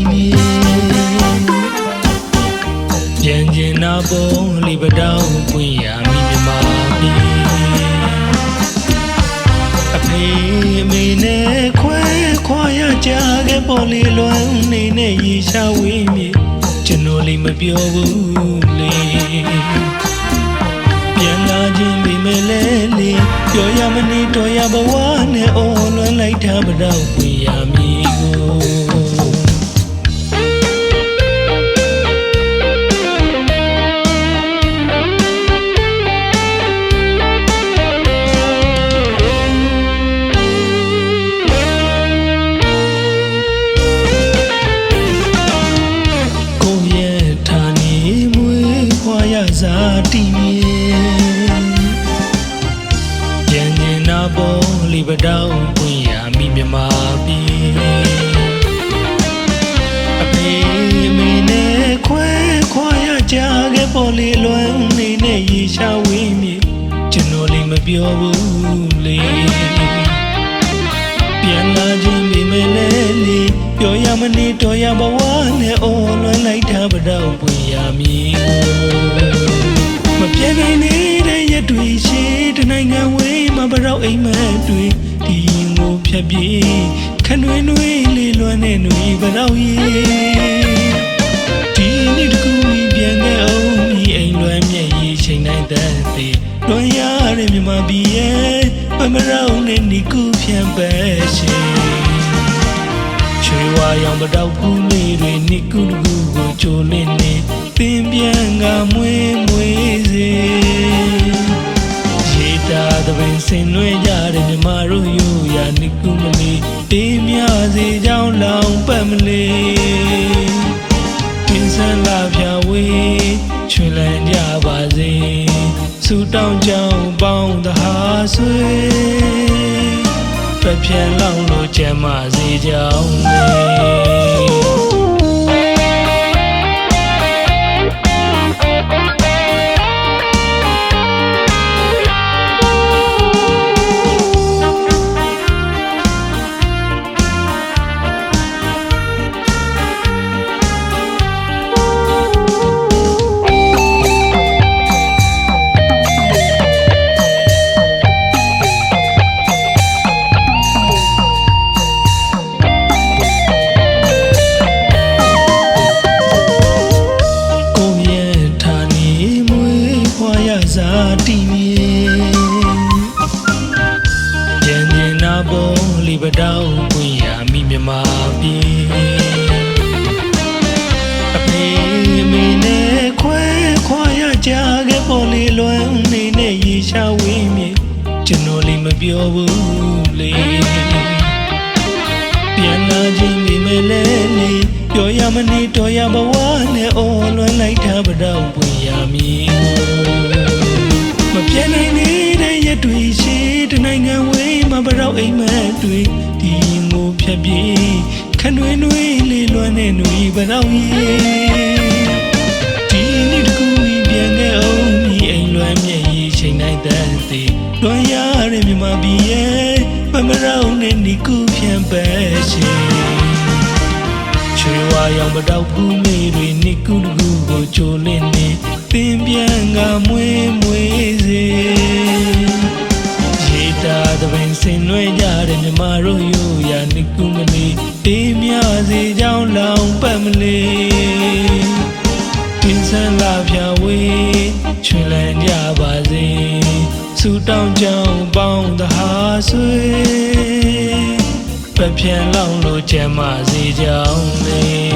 မြေပြန်ကျင်နာပေါ်လီပတောင်းပွင့်ရမိမြမပြည်အဖေအမေနဲ့ခွာရကြခဲ့ပေါ်လေလွမ်းနေနဲ့ရေရှာဝေးမြေကျွန်တော်လေးမပြောဘူးလေပြန်လာခြင်းမိမဲလဲလေပြောရမနေတော့ရဘဝနဲ့အော်လွမ်းလိုက်တာပတော့ပွင့်ရမည်ကိုဇာတိမြေပြန်ကျင်နာပေါ်လီပတောင်းပွင့်ရမိမြမပြည်အဖေအမေနဲ့ခွာရကြခဲ့ပေါ်လေလွမ်းနေနဲ့ရေရှာဝေးမြေကျွန်တော်လေးမပြောဘူးလေပြန်လာခြင်းမိမဲလဲလေပြောရမနေတော့ရဘဝနဲ့အော်လွမ်းလိုက်တာပတော့ပွင့်ရမည်မပြေနိုင်နေတဲ့ရတွေ့ရှိတနိုင်ငံဝေးမှာပရောက်အိမ်မက်တွေဒီငိုဖြတ်ပြေးခန့်တွင်တွေလေးလွမ်းနေနှွေပရောက်ရေးဒီနေ့တကူမိပြန်ခဲ့အောင်ဒီအိမ်လွမ်းမြက်ရေးချိန်နိုင်တဲ့တေလွမ်းရတဲ့မြမပြည်ရဲ့မရောက်နဲ့ဒီကူဖြန့်ပဲရှင်ချွေဝါရောင်ပတော့ကူလေးတွေနိကူတကူကိုကြိုလင်းနေသင်ပြန်ကမွေးစေရေတာသပင်ဆင်နွှဲကြတဲ့မြမတို့ယူရနိကူမလီတေးမြစေကြောင်းလောင်ပတ်မလီပင်စံလာဖြာဝေးချွေလန်းကြပါစေစူတောင်းကြောင်းပေါင်းတဟာဆွေပဲပြန်လောင်လို့ကြမ်းမစေကြောင်းဇာတိမြေပြန်ကျင်နာပေါ်လီပတောင်းပွင့်ရမိမြမပြည်အဖေအမေနဲ့ခွာရကြခဲ့ပေါ်လေလွမ်းနေနဲ့ရေရှာဝေးမြေကျွန်တော်လေးမပြောဘူးလေပြန်လာခြင်းမိမဲလဲလေပြောရမနေတော့ရဘဝနဲ့အော်လွမ်းလိုက်တာပတော့ပွင့်ရမည်မပြေနိုင်နေတဲ့ရတွေ့ရှိတနိုင်ငံဝေးမှာပရောက်အိမ်မက်တွေဒီငိုဖြတ်ပြေးခန့်တွင်တွေလေးလွမ်းနေနှွေပရောက်ရေးဒီနေ့တကူမိပြန်ခဲ့အောင်ဒီအိမ်လွမ်းမြက်ရေးချိန်နိုင်တဲ့တေလွမ်းရတဲ့မြမပြည်ရဲ့မရောက်နဲ့ဒီကူဖြန့်ပဲရှင်ချွေဝါရောင်ပတော့ဘူးလေးတွေနိကူတကူကိုကြိုလင်းနေသင်ပြန်ကမွေးစေရေတာသပင်ဆင်နွှဲကြတဲ့မြမတို့ယူရနိကူမလီတေးမြစေကြောင်းလောင်ပတ်မလီတင်ဆန်းလာဖြာဝေးချွေလန်းကြပါစေစူတောင်းကြောင်းပေါင်းတဟာဆွေပဲပြန်လောင်လို့ကြမ်းမစေကြောင်းလေ